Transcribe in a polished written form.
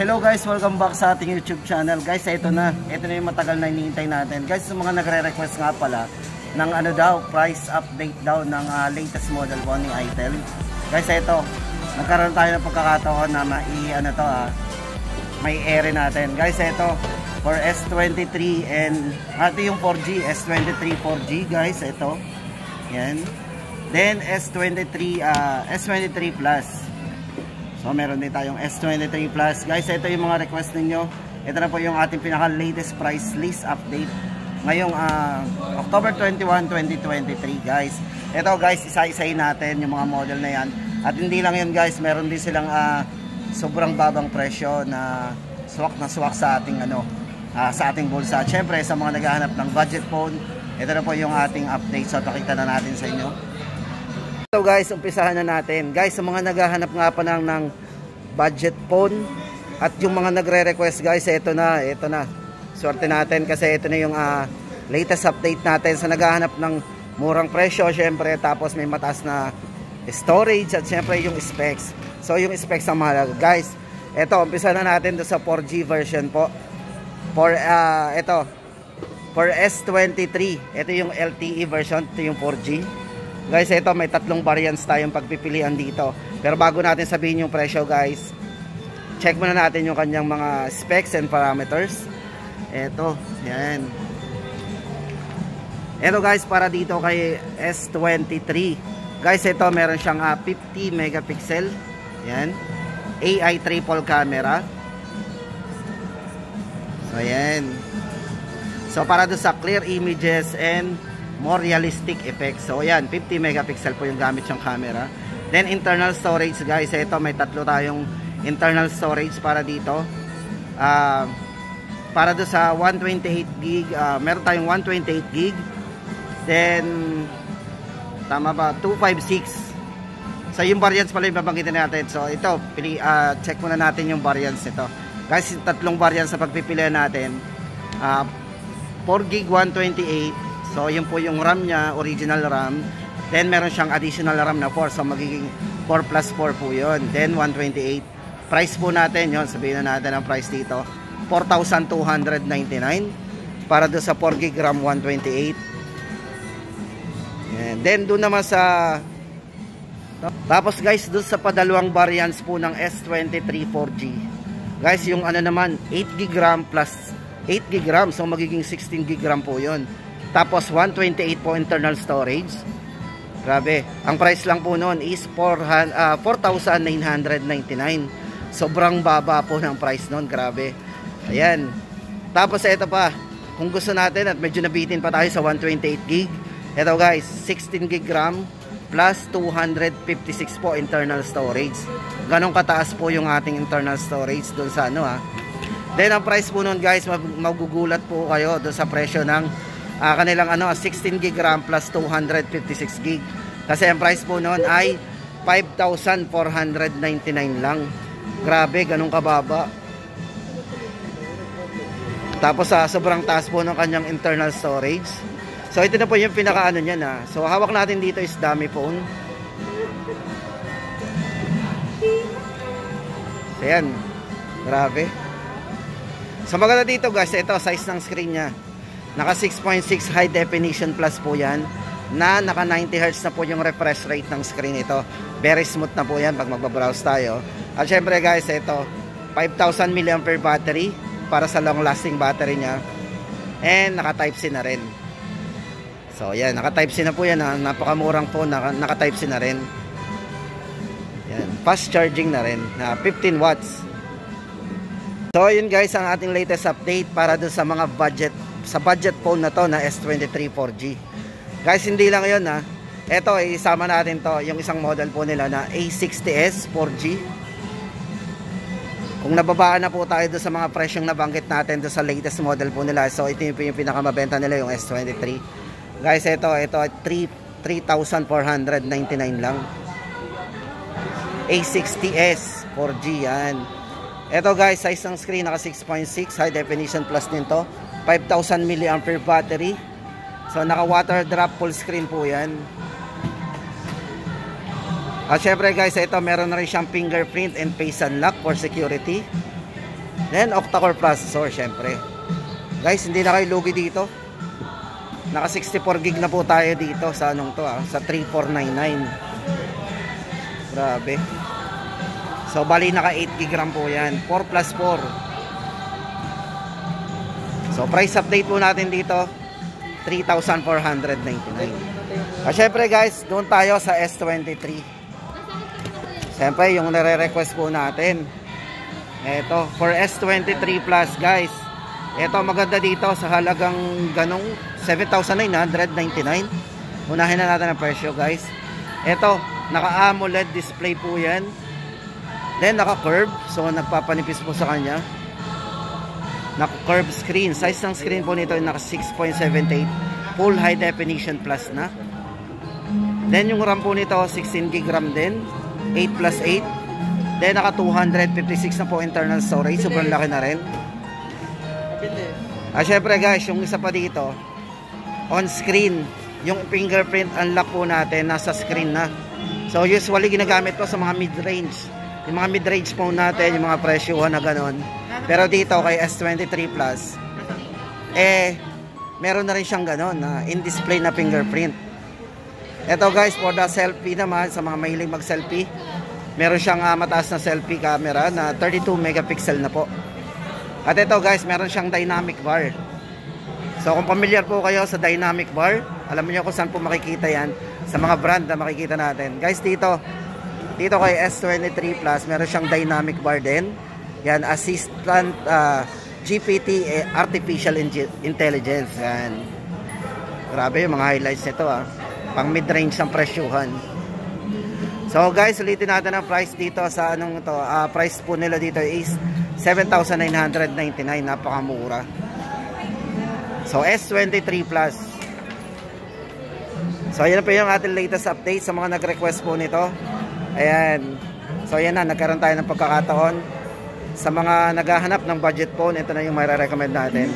Hello guys, welcome back sa ating YouTube channel. Guys, ito na yung matagal na hinihintay natin. Guys, sa mga nagre-request nga pala ng price update daw ng latest model po ni Itel. Guys, ito, nagkaroon tayo ng pagkakataon na may ere natin. Guys, ito for S23 and yung 4G, S23 4G guys, ito. Yan. Then S23 Plus. So meron din tayong S23 Plus. Guys, ito yung mga request ninyo. Ito na po yung ating pinaka-latest price list update ngayong October 21, 2023 guys. Ito guys, isa-isahin natin yung mga model na yan. At hindi lang yun guys, meron din silang sobrang babang presyo na swak sa ating sa ating bulsa. Syempre sa mga naghahanap ng budget phone, ito na po yung ating update. So pakita na natin sa inyo. So guys, umpisahan na natin. Guys, sa mga naghahanap nga pa ng budget phone at yung mga nagre-request guys, ito na. Swerte natin kasi ito na yung latest update natin sa naghahanap ng murang presyo, syempre, tapos may mataas na storage at syempre yung specs. So yung specs ang mahalaga. Guys, ito, umpisa na natin do sa 4G version po. For S23, ito yung LTE version, ito yung 4G. Guys, ito may tatlong variants tayong pagpipilian dito. Pero bago natin sabihin yung presyo guys, check muna natin yung kanyang mga specs and parameters. Ito, yan. Ito guys, para dito kay S23. Guys, ito meron siyang 50 megapixel. Yan. AI triple camera. So, yan. So, para doon sa clear images and more realistic effects. So ayan, 50 megapixel po yung gamit yung camera. Then internal storage guys, ito may tatlo tayong internal storage para dito. Para do sa 128 gig, meron tayong 128 gig. Then tama ba? 256. So yung variants pala yung babanggitin natin. So ito, check muna natin yung variants nito. Guys, tatlong variants sa pagpipilian natin. 4 gig 128. So, yun po yung RAM niya, original RAM. Then, meron siyang additional RAM na 4. So, magiging 4 plus 4 po yun. Then, 128. Price po natin yun. Sabihin na natin ang price dito. 4,299. Para doon sa 4 gig RAM 128. And then, doon naman sa... Tapos, guys, doon sa padalawang variants po ng S23 4G. Guys, yung naman, 8 gig RAM plus 8 gig RAM. So, magiging 16 gig RAM po yun. Tapos 128 po internal storage. Grabe. Ang price lang po noon is 4,999. Sobrang baba po ng price noon. Grabe. Ayan. Tapos ito pa. Kung gusto natin at medyo nabitin pa tayo sa 128 gig. Ito guys, 16 gig RAM plus 256 po internal storage. Ganong kataas po yung ating internal storage doon sa Then ang price po noon guys, magugulat po kayo doon sa presyo ng kanilang 16 gig RAM plus 256 gig. Kasi ang price po noon ay 5,499 lang. Grabe, ganun kababa. Tapos sobrang taas po ng kanyang internal storage. So ito na po yung pinaka niya So hawak natin dito is dummy phone. Ayan. Grabe. So maganda dito guys, ito size ng screen niya. Naka 6.6 high definition plus po yan, na naka 90 Hz na po yung refresh rate ng screen ito. Very smooth na po yan pag magbabrowse tayo. At syempre guys, ito 5,000 mAh battery para sa long lasting battery nya. And naka type C na rin. So yan, naka type C na po yan. Napakamurang phone, naka type C na rin. Yan, fast charging na rin na 15 watts. So yun guys, ang ating latest update para doon sa mga budget phone na to na S23 4G. Guys, hindi lang yun Ito, isama natin to, yung isang model po nila na A60s 4G. Kung nababaan na po tayo doon sa mga presyong nabanggit natin doon sa latest model po nila. So ito yung pinakamabenta nila, yung S23. Guys, ito 3,499 lang. A60s 4G yan. Ito guys, size ng screen naka 6.6 high definition plus nito. 5,000 mAh battery. So naka water drop full screen po yan. At syempre guys, ito meron na rin siyang fingerprint and face unlock for security. Then octa-core processor syempre. Guys, hindi na kayo lugi dito. Naka 64 gig na po tayo dito sa anong to sa 3499. Grabe. So bali naka 8 gig RAM po yan, 4 plus 4. So price update po natin dito 3,499. Syempre guys, doon tayo sa S23. Syempre yung nare-request po natin, eto for S23 Plus guys. Eto maganda dito sa halagang ganong 7,999. Unahin na natin ang presyo guys. Eto naka AMOLED display po yan. Then naka-curve, so nagpapanipis po sa kanya. Naka-curve screen. Size ng screen po nito ay naka 6.78. Full high definition plus na. Then yung RAM po nito 16 GB RAM din, 8 plus 8. Then naka 256 na po internal storage. Sobrang laki na rin. Syempre guys, yung isa pa dito, on screen, yung fingerprint unlock po natin nasa screen na. So usually ginagamit ko sa mga mid-range. Yung mga mid-range phone natin, yung mga presyuhan na ganon. Pero dito kay S23 Plus, meron na rin siyang ganon na in-display na fingerprint. Ito guys, for the selfie naman, sa mga mahilig mag-selfie, meron siyang mataas na selfie camera na 32 megapixel na po. At ito guys, meron siyang dynamic bar. So kung familiar po kayo sa dynamic bar, alam niyo kung saan po makikita yan, sa mga brand na makikita natin. Guys, dito kay S23 Plus, meron siyang dynamic bar din. Yan, assistant GPT, artificial intelligence. Yan. Grabe yung mga highlights nito pang mid-range ng presyuhan. So guys, ulitin natin ang price dito sa anong to. Price po nila dito is 7,999, napakamura. So S23 Plus. So ayan po yung ating latest update sa mga nag-request po nito. Ayan. So ayan na, nagkaroon tayo ng pagkakataon. Sa mga naghahanap ng budget phone, ito na yung may recommend natin.